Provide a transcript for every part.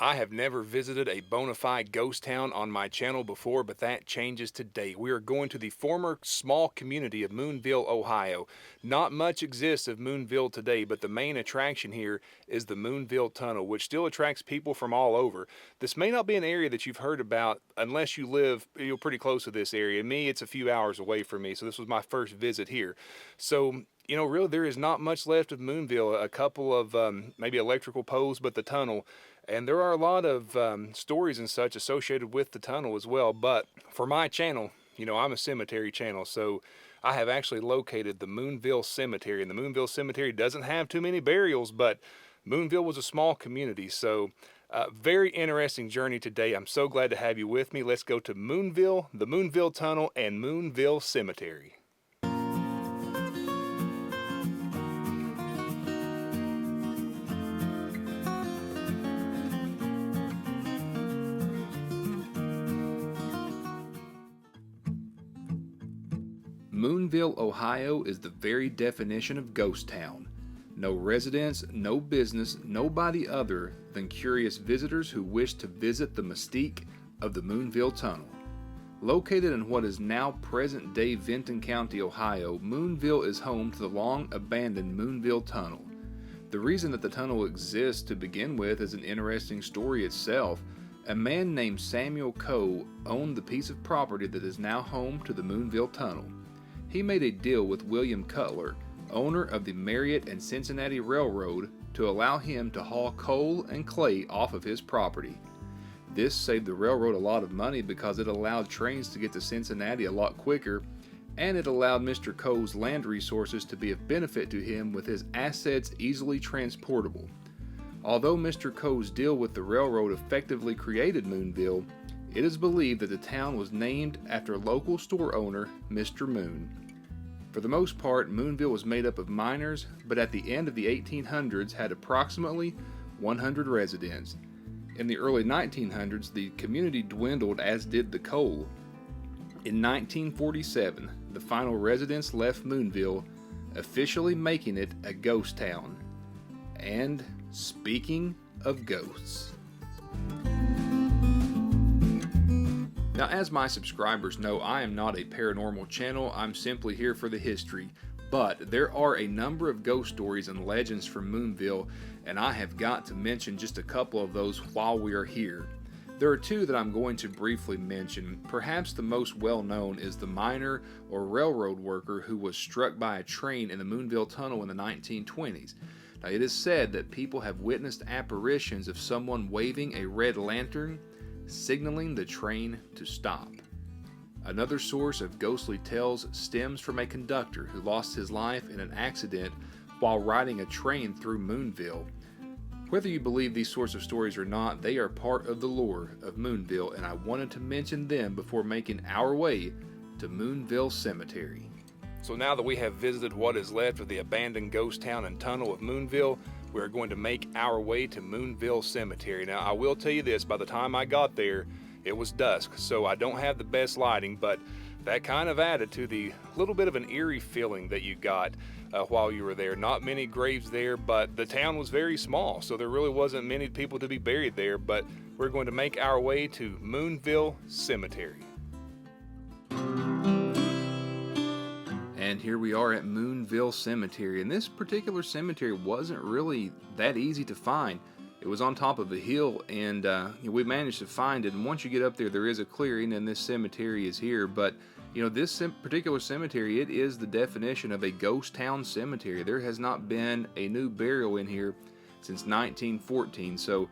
I have never visited a bona fide ghost town on my channel before, but that changes today. We are going to the former small community of Moonville, Ohio. Not much exists of Moonville today, but the main attraction here is the Moonville Tunnel, which still attracts people from all over. This may not be an area that you've heard about unless you live pretty close to this area. Me, it's a few hours away from me, so this was my first visit here. So, really, there is not much left of Moonville. A couple of maybe electrical poles, but the tunnel. And there are a lot of stories and such associated with the tunnel as well. But for my channel, I'm a cemetery channel, so I have actually located the Moonville Cemetery. And the Moonville Cemetery doesn't have too many burials, but Moonville was a small community. So very interesting journey today. I'm so glad to have you with me. Let's go to Moonville, the Moonville Tunnel, and Moonville Cemetery. Moonville, Ohio is the very definition of ghost town. No residents, no business, nobody other than curious visitors who wish to visit the mystique of the Moonville Tunnel. Located in what is now present-day Vinton County, Ohio, Moonville is home to the long-abandoned Moonville Tunnel. The reason that the tunnel exists to begin with is an interesting story itself. A man named Samuel Coe owned the piece of property that is now home to the Moonville Tunnel. He made a deal with William Cutler, owner of the Marietta and Cincinnati Railroad, to allow him to haul coal and clay off of his property. This saved the railroad a lot of money because it allowed trains to get to Cincinnati a lot quicker, and it allowed Mr. Coe's land resources to be of benefit to him with his assets easily transportable. Although Mr. Coe's deal with the railroad effectively created Moonville, it is believed that the town was named after local store owner Mr. Moon. For the most part, Moonville was made up of miners, but at the end of the 1800s had approximately 100 residents. In the early 1900s, the community dwindled, as did the coal. In 1947, the final residents left Moonville, officially making it a ghost town. And speaking of ghosts. Now, as my subscribers know, I am not a paranormal channel. I'm simply here for the history. But there are a number of ghost stories and legends from Moonville, and I have got to mention just a couple of those while we are here. There are two that I'm going to briefly mention. Perhaps the most well-known is the miner or railroad worker who was struck by a train in the Moonville Tunnel in the 1920s. Now, it is said that people have witnessed apparitions of someone waving a red lantern, signaling the train to stop. Another source of ghostly tales stems from a conductor who lost his life in an accident while riding a train through Moonville. Whether you believe these sorts of stories or not, they are part of the lore of Moonville, and I wanted to mention them before making our way to Moonville Cemetery. So now that we have visited what is left of the abandoned ghost town and tunnel of Moonville, we are going to make our way to Moonville Cemetery. Now, I will tell you this, by the time I got there, it was dusk, so I don't have the best lighting, but that kind of added to the little bit of an eerie feeling that you got while you were there. Not many graves there, but the town was very small, so there really wasn't many people to be buried there, but we're going to make our way to Moonville Cemetery. And here we are at Moonville Cemetery, and this particular cemetery wasn't really that easy to find. It was on top of a hill, and we managed to find it, and once you get up there, there is a clearing, and this cemetery is here. But this particular cemetery, it is the definition of a ghost town cemetery. There has not been a new burial in here since 1914, so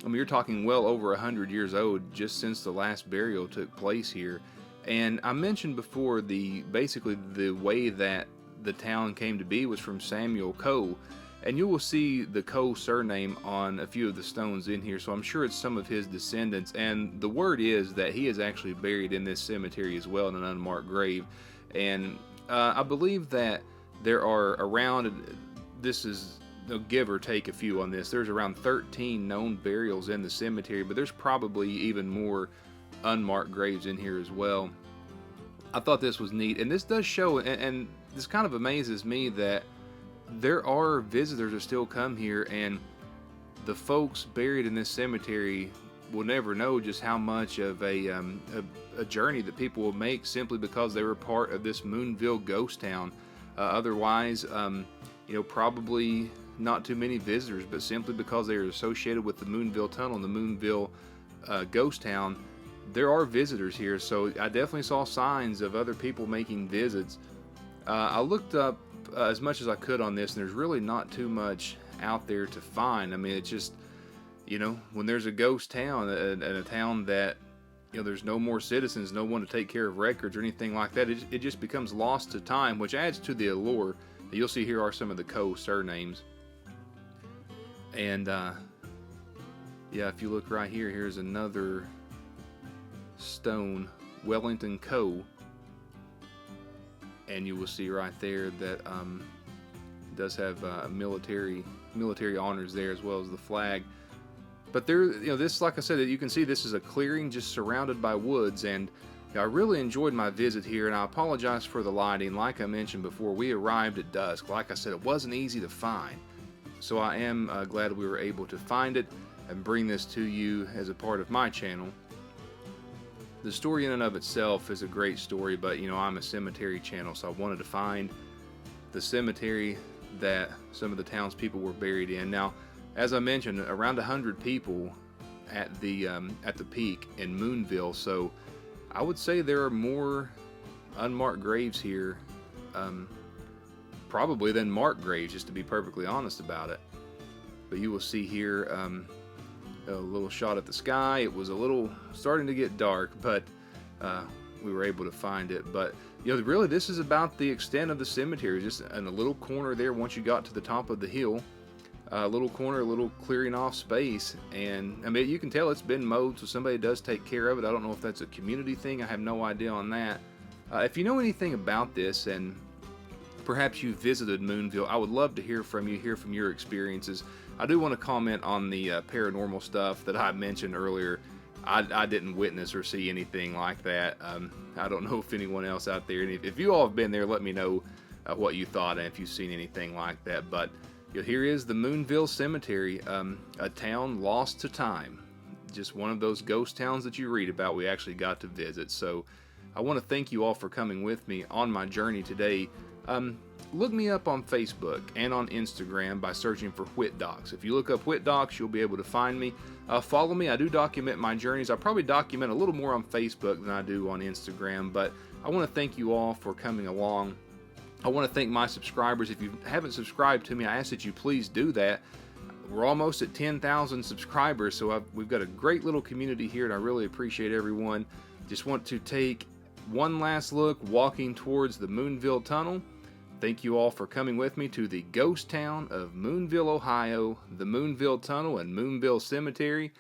you're talking well over 100 years old just since the last burial took place here. And I mentioned before basically the way that the town came to be was from Samuel Coe. And you will see the Coe surname on a few of the stones in here, so I'm sure it's some of his descendants. And the word is that he is actually buried in this cemetery as well in an unmarked grave. And I believe that there are around, this is give or take a few on this, there's around 13 known burials in the cemetery, but there's probably even more unmarked graves in here as well. I thought this was neat, and this does show, and this kind of amazes me that there are visitors that still come here, and the folks buried in this cemetery will never know just how much of a journey that people will make simply because they were part of this Moonville ghost town. Otherwise, probably not too many visitors, but simply because they are associated with the Moonville Tunnel and the Moonville ghost town, there are visitors here. So I definitely saw signs of other people making visits. I looked up as much as I could on this, and there's really not too much out there to find. I mean, it's just, when there's a ghost town and a town that, there's no more citizens, no one to take care of records or anything like that, it just becomes lost to time, which adds to the allure. You'll see here are some of the co-surnames. And, if you look right here, here's another stone, Wellington Co. And you will see right there that does have military honors there, as well as the flag. But there, this, like I said, you can see this is a clearing just surrounded by woods, and I really enjoyed my visit here, and I apologize for the lighting. Like I mentioned before, we arrived at dusk. Like I said, it wasn't easy to find, so I am glad we were able to find it and bring this to you as a part of my channel. The story in and of itself is a great story, but I'm a cemetery channel, so I wanted to find the cemetery that some of the townspeople were buried in. Now, as I mentioned, around 100 people at the peak in Moonville, so I would say there are more unmarked graves here, probably than marked graves, just to be perfectly honest about it. But you will see here a little shot at the sky. It was a little starting to get dark, but we were able to find it. But really, this is about the extent of the cemetery, just in a little corner there. Once you got to the top of the hill, a little corner, a little clearing off space, and I mean, you can tell it's been mowed, so somebody does take care of it. I don't know if that's a community thing. I have no idea on that. If you know anything about this, and perhaps you visited Moonville, I would love to hear from you, hear from your experiences. I do want to comment on the paranormal stuff that I mentioned earlier. I didn't witness or see anything like that. I don't know if anyone else out there, and if you all have been there, let me know what you thought and if you've seen anything like that. But here is the Moonville Cemetery, a town lost to time. Just one of those ghost towns that you read about. We actually got to visit. So I want to thank you all for coming with me on my journey today. Look me up on Facebook and on Instagram by searching for Whit Docs. If you look up Whit Docs, you'll be able to find me. Follow me. I do document my journeys. I probably document a little more on Facebook than I do on Instagram, but I want to thank you all for coming along. I want to thank my subscribers. If you haven't subscribed to me, I ask that you please do that. We're almost at 10,000 subscribers, so we've got a great little community here, and I really appreciate everyone. Just want to take one last look walking towards the Moonville Tunnel. Thank you all for coming with me to the ghost town of Moonville, Ohio, the Moonville Tunnel and Moonville Cemetery.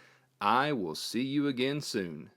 I will see you again soon.